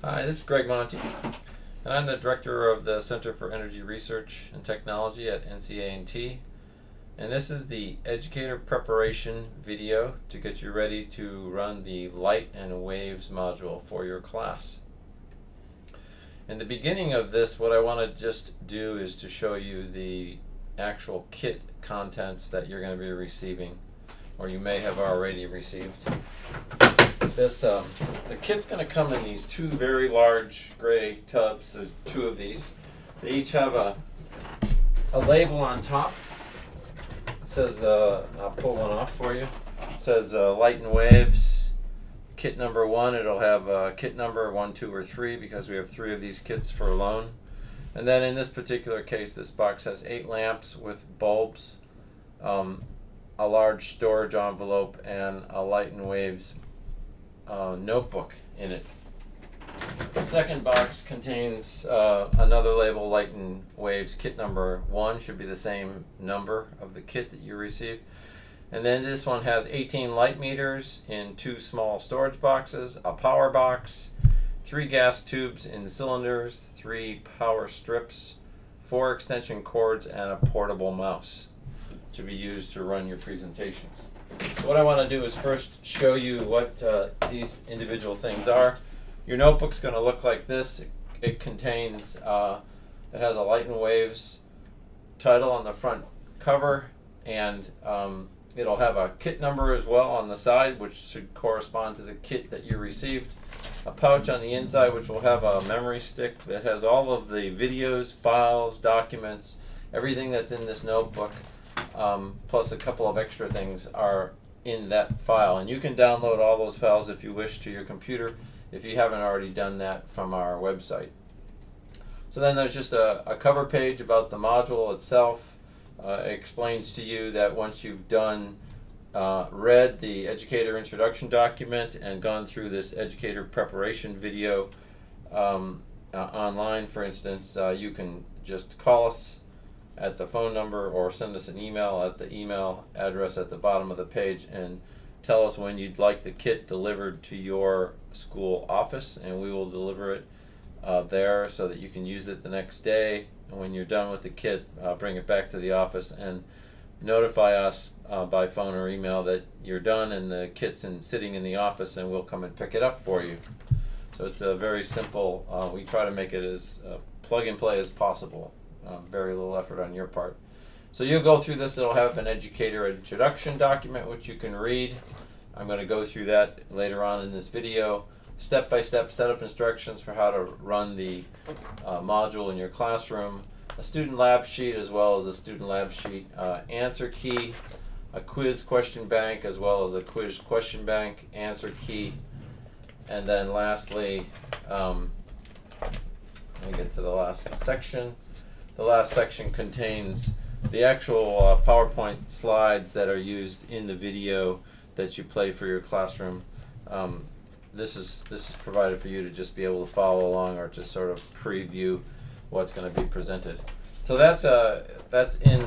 Hi, this is Greg Monty, and I'm the Director of the Center for Energy Research and Technology at NCA&T. And this is the Educator preparation video to get you ready to run the Light and Waves module for your class. In the beginning of this, what I want to just do is to show you the actual kit contents that you're going to be receiving, or you may have already received. The kit's going to come in these two very large gray tubs. There's two of these. They each have a label on top. It says, I'll pull one off for you. It says Light and Waves, kit number 1. It'll have kit number 1, 2, or 3 because we have 3 of these kits for a loan. And then in this particular case, this box has 8 lamps with bulbs, a large storage envelope, and a Light and Waves notebook in it. The second box contains another label, Light and Waves kit number 1, should be the same number of the kit that you received. And then this one has 18 light meters in 2 small storage boxes, a power box, 3 gas tubes in cylinders, 3 power strips, 4 extension cords, and a portable mouse to be used to run your presentations. So what I want to do is first show you what these individual things are. Your notebook's going to look like this. It contains, it has a Light and Waves title on the front cover, and it'll have a kit number as well on the side, which should correspond to the kit that you received. A pouch on the inside, which will have a memory stick that has all of the videos, files, documents, everything that's in this notebook. Plus a couple of extra things are in that file, and you can download all those files if you wish to your computer if you haven't already done that from our website. So then there's just a cover page about the module itself. It explains to you that once you've done read the Educator introduction document and gone through this Educator preparation video online, for instance, you can just call us at the phone number or send us an email at the email address at the bottom of the page and tell us when you'd like the kit delivered to your school office, and we will deliver it there so that you can use it the next day. And when you're done with the kit, bring it back to the office and notify us by phone or email that you're done and the kit's sitting in the office, and we'll come and pick it up for you. So it's a very simple, we try to make it as plug and play as possible. Very little effort on your part. So you'll go through this. It'll have an Educator introduction document which you can read. I'm going to go through that later on in this video. Step-by-step setup instructions for how to run the module in your classroom. A student lab sheet as well as a student lab sheet answer key. A quiz question bank as well as a quiz question bank answer key. And then lastly, let me get to the last section. The last section contains the actual PowerPoint slides that are used in the video that you play for your classroom. This is provided for you to just be able to follow along or to sort of preview what's going to be presented. So that's in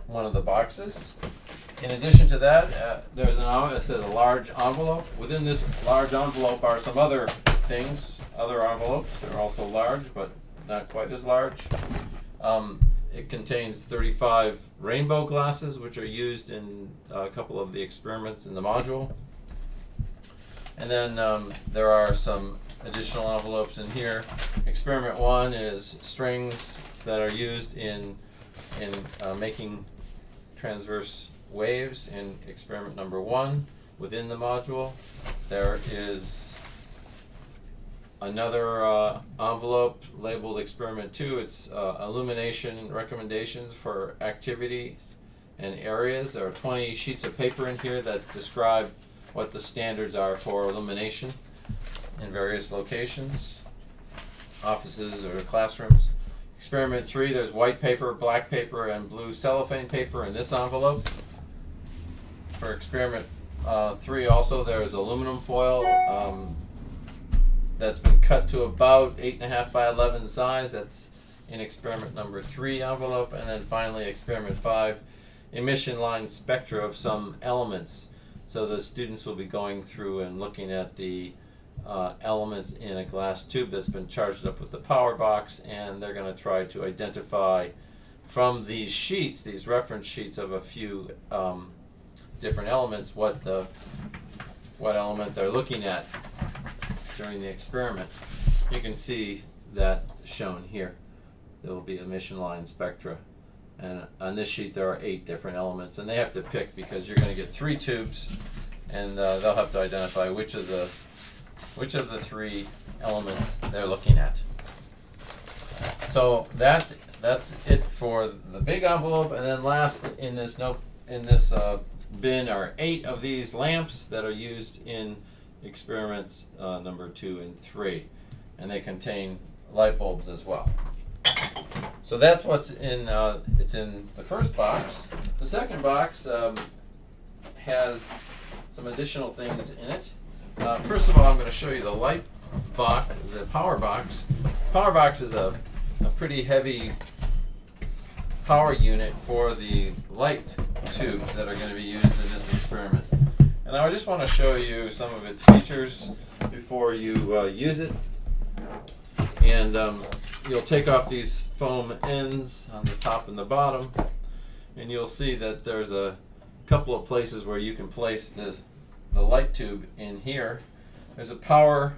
one of the boxes. In addition to that, there's a large envelope. Within this large envelope are some other things, other envelopes. They're also large, but not quite as large. It contains 35 rainbow glasses, which are used in a couple of the experiments in the module. And then there are some additional envelopes in here. Experiment 1 is strings that are used in making transverse waves in experiment number 1 within the module. There is another envelope labeled experiment 2. It's illumination recommendations for activities and areas. There are 20 sheets of paper in here that describe what the standards are for illumination in various locations, offices or classrooms. Experiment 3, there's white paper, black paper, and blue cellophane paper in this envelope. For experiment 3 also, there's aluminum foil that's been cut to about 8.5 by 11 size. That's in experiment number 3 envelope. And then finally experiment 5, emission line spectra of some elements. So the students will be going through and looking at the elements in a glass tube that's been charged up with the power box, and they're going to try to identify from these sheets, these reference sheets of a few different elements, what element they're looking at during the experiment. You can see that shown here. There will be emission line spectra, and on this sheet there are 8 different elements, and they have to pick because you're going to get 3 tubes, and they'll have to identify which of the 3 elements they're looking at. So that's it for the big envelope, and then last in this bin are 8 of these lamps that are used in experiments number 2 and 3, and they contain light bulbs as well. So that's what's in it's in the first box. The second box has some additional things in it. First of all, I'm going to show you the light box, the power box. Power box is a pretty heavy power unit for the light tubes that are going to be used in this experiment. And I just want to show you some of its features before you use it. And you'll take off these foam ends on the top and the bottom, and you'll see that there's a couple of places where you can place the light tube in here. There's a power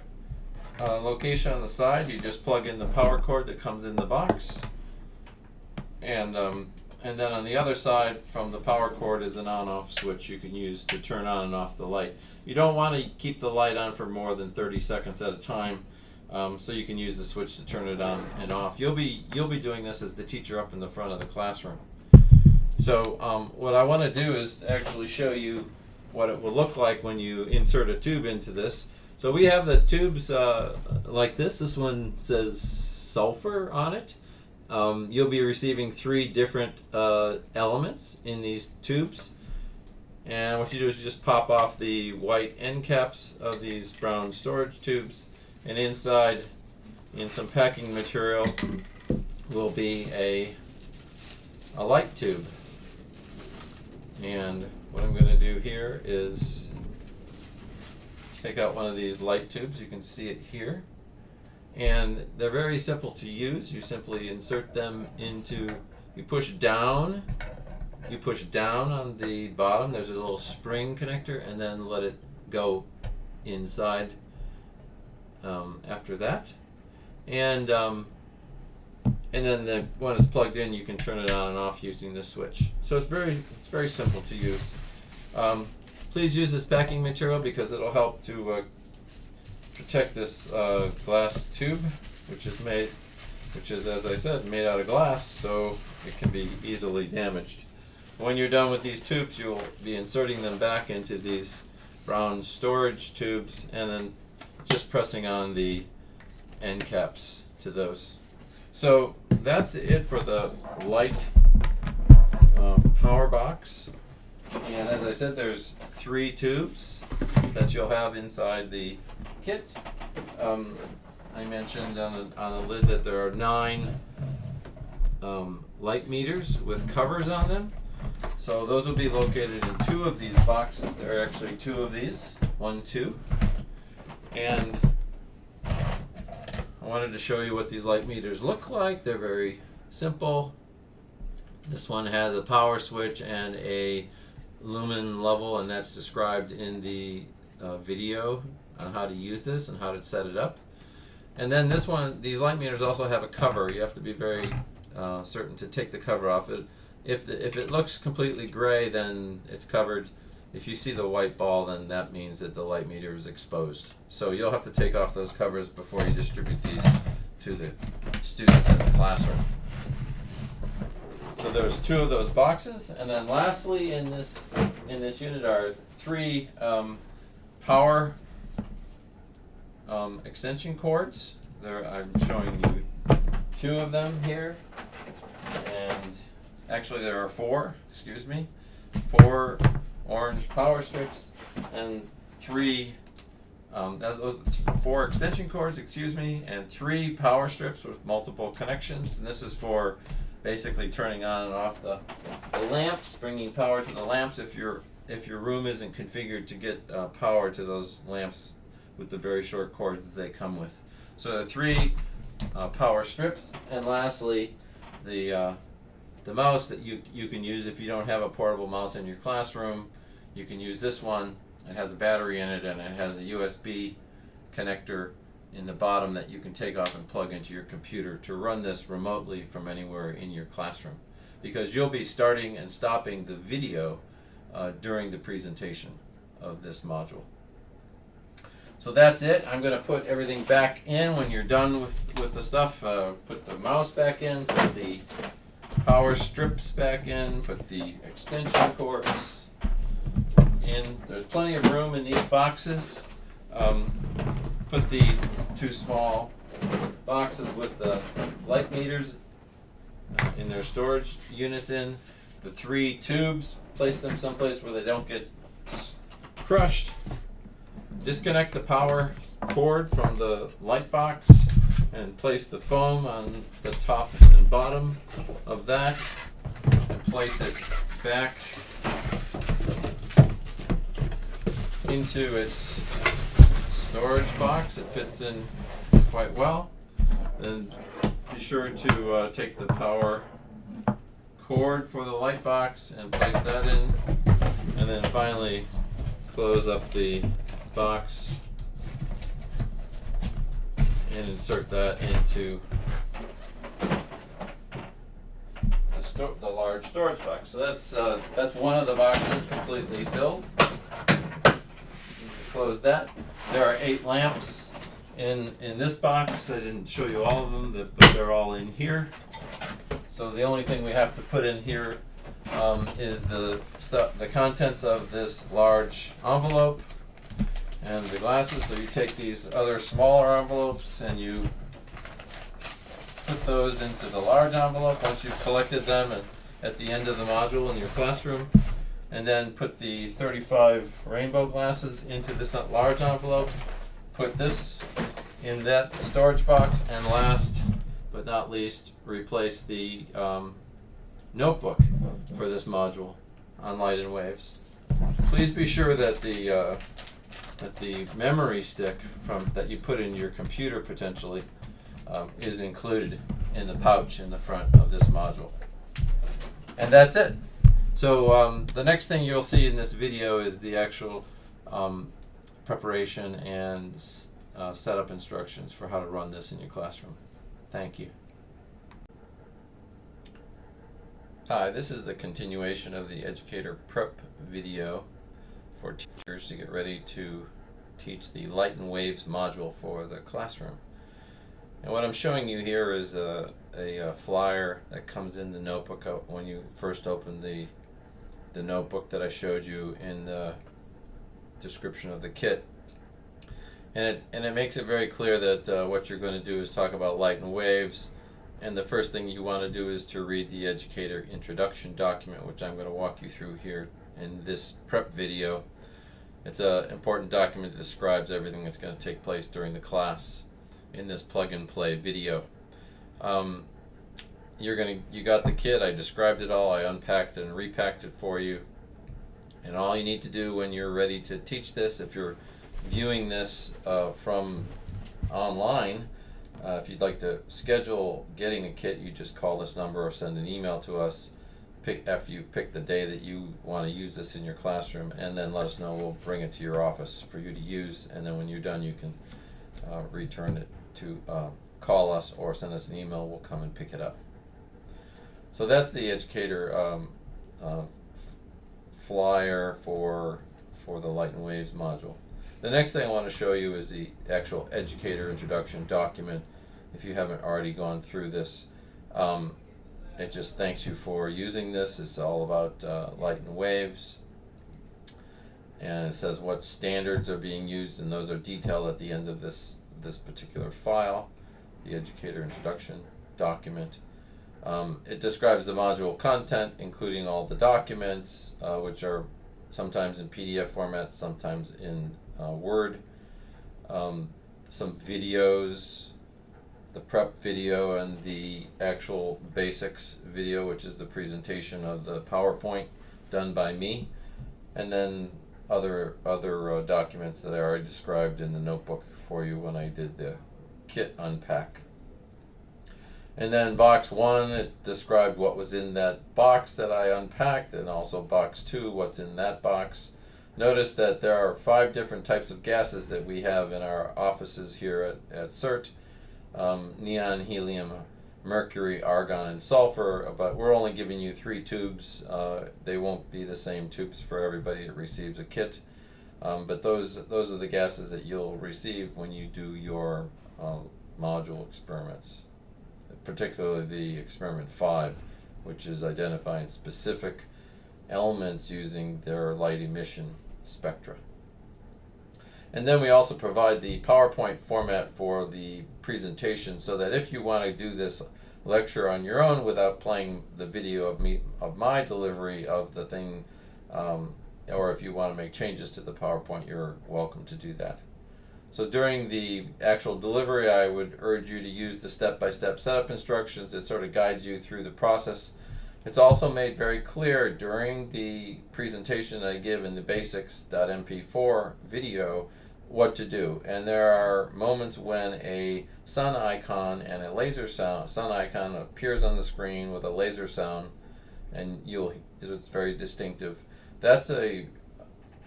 location on the side. You just plug in the power cord that comes in the box, and then on the other side from the power cord is an on-off switch you can use to turn on and off the light. You don't want to keep the light on for more than 30 seconds at a time, so you can use the switch to turn it on and off. You'll be doing this as the teacher up in the front of the classroom. So what I want to do is actually show you what it will look like when you insert a tube into this. So we have the tubes like this. This one says sulfur on it. You'll be receiving 3 different elements in these tubes. And what you do is you just pop off the white end caps of these brown storage tubes, and inside, in some packing material, will be a light tube. And what I'm going to do here is take out one of these light tubes. You can see it here. And they're very simple to use. You simply insert them into, you push down on the bottom. There's a little spring connector, and then let it go inside after that. And then when it's plugged in, you can turn it on and off using this switch. So it's very simple to use. Please use this packing material because it'll help to protect this glass tube, which is, as I said, made out of glass, so it can be easily damaged. When you're done with these tubes, you'll be inserting them back into these brown storage tubes, and then just pressing on the end caps to those. So that's it for the light power box. And as I said, there's 3 tubes that you'll have inside the kit. I mentioned on the lid that there are 9 light meters with covers on them. So those will be located in 2 of these boxes. There are actually 2 of these, 1, 2. And I wanted to show you what these light meters look like. They're very simple. This one has a power switch and a lumen level, and that's described in the video on how to use this and how to set it up. And then this one, these light meters also have a cover. You have to be very certain to take the cover off. If it looks completely gray, then it's covered. If you see the white ball, then that means that the light meter is exposed. So you'll have to take off those covers before you distribute these to the students in the classroom. So there's 2 of those boxes, and then lastly in this unit are 3 power extension cords. I'm showing you 2 of them here, and actually there are 4. Excuse me, 4 orange power strips and 3. Those 4 extension cords. Excuse me, and 3 power strips with multiple connections. And this is for basically turning on and off the lamps, bringing power to the lamps if your room isn't configured to get power to those lamps with the very short cords that they come with. So there are 3 power strips, and lastly the mouse that you can use if you don't have a portable mouse in your classroom. You can use this one. It has a battery in it, and it has a USB connector in the bottom that you can take off and plug into your computer to run this remotely from anywhere in your classroom, because you'll be starting and stopping the video during the presentation of this module. So that's it. I'm going to put everything back in when you're done with the stuff. Put the mouse back in, put the power strips back in, put the extension cords in. There's plenty of room in these boxes. Put the 2 small boxes with the light meters in their storage units in. The 3 tubes, place them someplace where they don't get crushed. Disconnect the power cord from the light box and place the foam on the top and bottom of that, and place it back into its storage box. It fits in quite well. Then be sure to take the power cord for the light box and place that in, and then finally close up the box and insert that into the large storage box. So that's one of the boxes completely filled. Close that. There are 8 lamps in this box. I didn't show you all of them, but they're all in here. So the only thing we have to put in here is the contents of this large envelope and the glasses. So you take these other smaller envelopes and you put those into the large envelope once you've collected them at the end of the module in your classroom, and then put the 35 rainbow glasses into this large envelope, put this in that storage box, and last but not least, replace the notebook for this module on light and waves. Please be sure that the memory stick that you put in your computer potentially is included in the pouch in the front of this module. And that's it. So the next thing you'll see in this video is the actual preparation and setup instructions for how to run this in your classroom. Thank you. Hi, this is the continuation of the Educator prep video for teachers to get ready to teach the Light and Waves module for the classroom. And what I'm showing you here is a flyer that comes in the notebook when you first open the notebook that I showed you in the description of the kit. And it makes it very clear that what you're going to do is talk about light and waves, and the first thing you want to do is to read the Educator introduction document, which I'm going to walk you through here in this prep video. It's an important document that describes everything that's going to take place during the class in this plug and play video. You got the kit. I described it all. I unpacked it and repacked it for you. And all you need to do when you're ready to teach this, if you're viewing this from online, if you'd like to schedule getting a kit, you just call this number or send an email to us after you pick the day that you want to use this in your classroom, and then let us know. We'll bring it to your office for you to use, and then when you're done you can return it to call us or send us an email. We'll come and pick it up. So that's the Educator flyer for the Light and Waves module. The next thing I want to show you is the actual Educator introduction document. If you haven't already gone through this, it just thanks you for using this. It's all about light and waves, and it says what standards are being used, and those are detailed at the end of this particular file, the Educator introduction document. It describes the module content, including all the documents, which are sometimes in PDF format, sometimes in Word, some videos, the prep video and the actual basics video, which is the presentation of the PowerPoint done by me, and then other documents that I already described in the notebook for you when I did the kit unpack. And then box 1, it described what was in that box that I unpacked, and also box 2, what's in that box. Notice that there are 5 different types of gases that we have in our offices here at CERT. Neon, helium, mercury, argon, and sulfur, but we're only giving you 3 tubes. They won't be the same tubes for everybody that receives a kit, but those are the gases that you'll receive when you do your module experiments, particularly the experiment 5, which is identifying specific elements using their light emission spectra. And then we also provide the PowerPoint format for the presentation, so that if you want to do this lecture on your own without playing the video of my delivery of the thing, or if you want to make changes to the PowerPoint, you're welcome to do that. So during the actual delivery, I would urge you to use the step-by-step setup instructions. It sort of guides you through the process. It's also made very clear during the presentation that I give in the basics.mp4 video what to do. And there are moments when a sun icon and a laser sound, sun icon appears on the screen with a laser sound, and it's very distinctive. That's a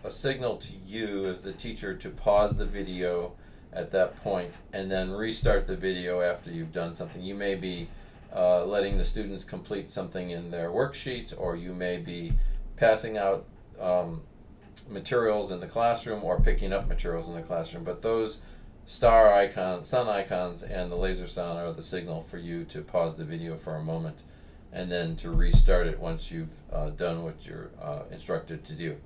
signal to you as the teacher to pause the video at that point and then restart the video after you've done something. You may be letting the students complete something in their worksheets, or you may be passing out materials in the classroom or picking up materials in the classroom. But those star icons, sun icons, and the laser sound are the signal for you to pause the video for a moment and then to restart it once you've done what you're instructed to do.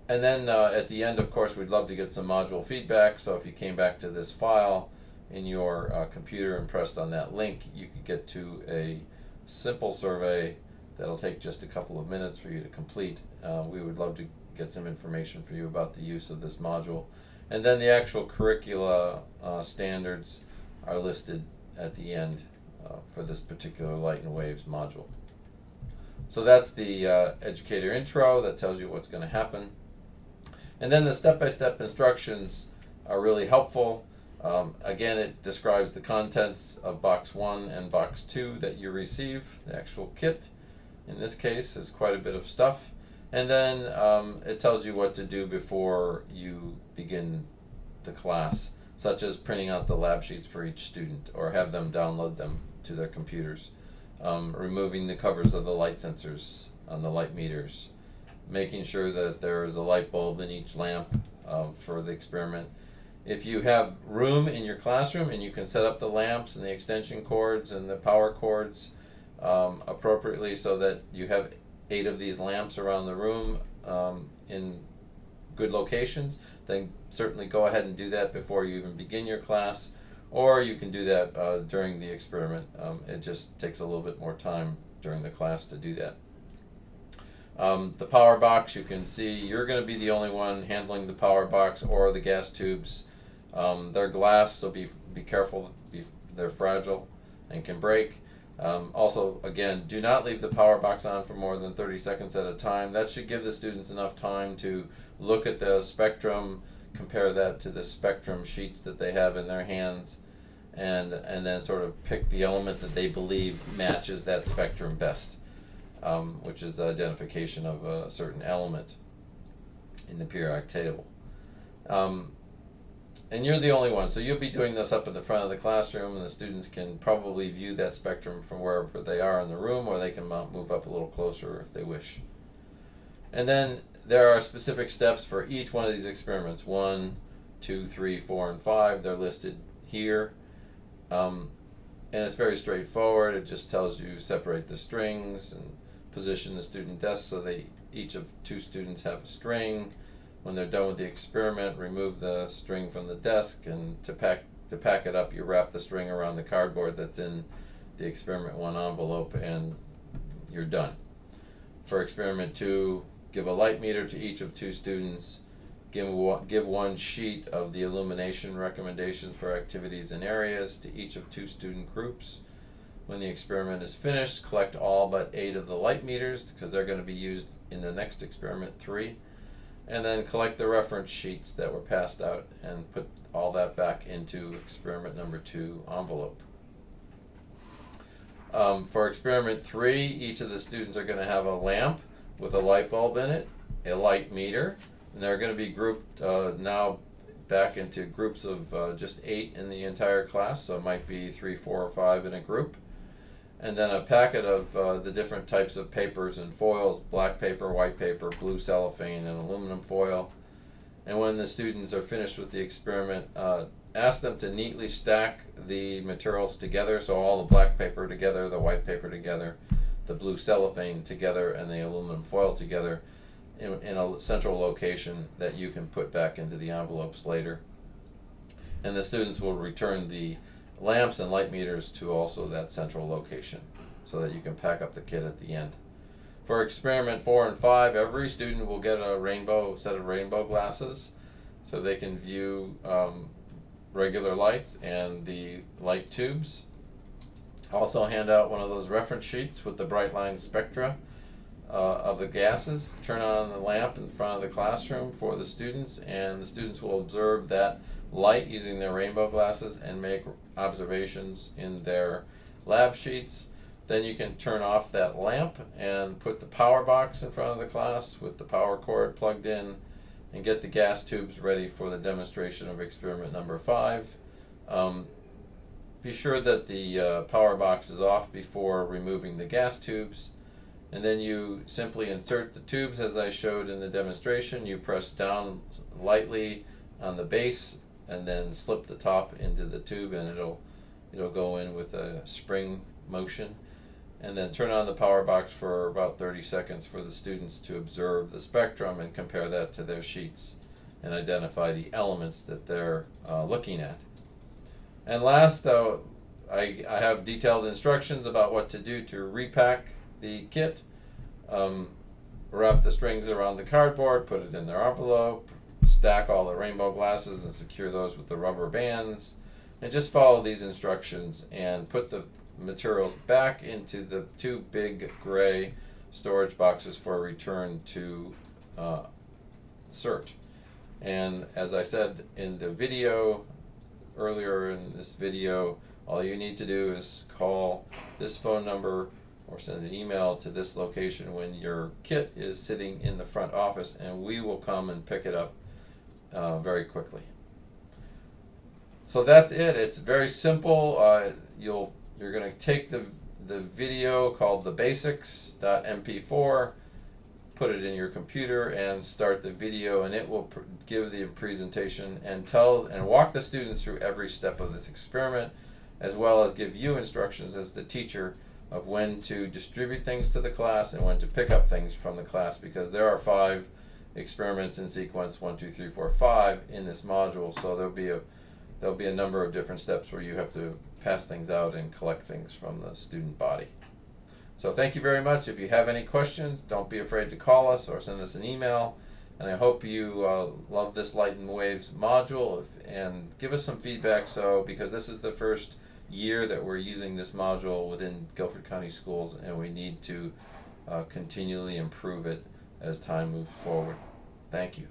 And then at the end, of course, we'd love to get some module feedback. So if you came back to this file in your computer and pressed on that link, you could get to a simple survey that'll take just a couple of minutes for you to complete. We would love to get some information for you about the use of this module. And then the actual curricula standards are listed at the end for this particular light and waves module. So that's the Educator intro that tells you what's going to happen. And then the step-by-step instructions are really helpful. Again, it describes the contents of box 1 and box 2 that you receive. The actual kit, in this case, is quite a bit of stuff. And then it tells you what to do before you begin the class, such as printing out the lab sheets for each student or have them download them to their computers, removing the covers of the light sensors on the light meters, making sure that there is a light bulb in each lamp for the experiment. If you have room in your classroom and you can set up the lamps and the extension cords and the power cords appropriately so that you have 8 of these lamps around the room in good locations, then certainly go ahead and do that before you even begin your class, or you can do that during the experiment. It just takes a little bit more time during the class to do that. The power box, you can see you're going to be the only one handling the power box or the gas tubes. They're glass, so be careful. They're fragile and can break. Also, again, do not leave the power box on for more than 30 seconds at a time. That should give the students enough time to look at the spectrum, compare that to the spectrum sheets that they have in their hands, and then sort of pick the element that they believe matches that spectrum best, which is the identification of a certain element in the periodic table. And you're the only one, so you'll be doing this up at the front of the classroom, and the students can probably view that spectrum from wherever they are in the room, or they can move up a little closer if they wish. And then there are specific steps for each one of these experiments: 1, 2, 3, 4, and 5. They're listed here. And it's very straightforward. It just tells you separate the strings and position the student desk so each of 2 students have a string. When they're done with the experiment, remove the string from the desk, and to pack it up, you wrap the string around the cardboard that's in the experiment 1 envelope, and you're done. For experiment 2, give a light meter to each of 2 students. Give 1 sheet of the illumination recommendations for activities and areas to each of 2 student groups. When the experiment is finished, collect all but 8 of the light meters, because they're going to be used in the next experiment 3. and then collect the reference sheets that were passed out and put all that back into experiment number 2 envelope. For experiment 3, each of the students are going to have a lamp with a light bulb in it, a light meter, and they're going to be grouped now back into groups of just 8 in the entire class, so it might be 3, 4, or 5 in a group. And then a packet of the different types of papers and foils: black paper, white paper, blue cellophane, and aluminum foil. And when the students are finished with the experiment, ask them to neatly stack the materials together, so all the black paper together, the white paper together, the blue cellophane together, and the aluminum foil together in a central location that you can put back into the envelopes later. And the students will return the lamps and light meters to also that central location so that you can pack up the kit at the end. For experiment 4 and 5, every student will get a set of rainbow glasses so they can view regular lights and the light tubes. Also hand out one of those reference sheets with the bright line spectra of the gases. Turn on the lamp in front of the classroom for the students, and the students will observe that light using their rainbow glasses and make observations in their lab sheets. Then you can turn off that lamp and put the power box in front of the class with the power cord plugged in, and get the gas tubes ready for the demonstration of experiment number 5. Be sure that the power box is off before removing the gas tubes, and then you simply insert the tubes as I showed in the demonstration. You press down lightly on the base and then slip the top into the tube, and it'll go in with a spring motion. And then turn on the power box for about 30 seconds for the students to observe the spectrum and compare that to their sheets and identify the elements that they're looking at. And last, I have detailed instructions about what to do to repack the kit. Wrap the strings around the cardboard, put it in their envelope, stack all the rainbow glasses and secure those with the rubber bands, and just follow these instructions and put the materials back into the 2 big gray storage boxes for return to CERT. And as I said in the video earlier in this video, all you need to do is call this phone number or send an email to this location when your kit is sitting in the front office, and we will come and pick it up very quickly. So that's it. It's very simple. You're going to take the video called the basics.mp4, put it in your computer, and start the video, and it will give the presentation and walk the students through every step of this experiment, as well as give you instructions as the teacher of when to distribute things to the class and when to pick up things from the class, because there are 5 experiments in sequence 1, 2, 3, 4, 5 in this module, so there'll be a number of different steps where you have to pass things out and collect things from the student body. So thank you very much. If you have any questions, don't be afraid to call us or send us an email. And I hope you love this Light and Waves module, and give us some feedback, because this is the first year that we're using this module within Guilford County Schools, and we need to continually improve it as time moves forward. Thank you.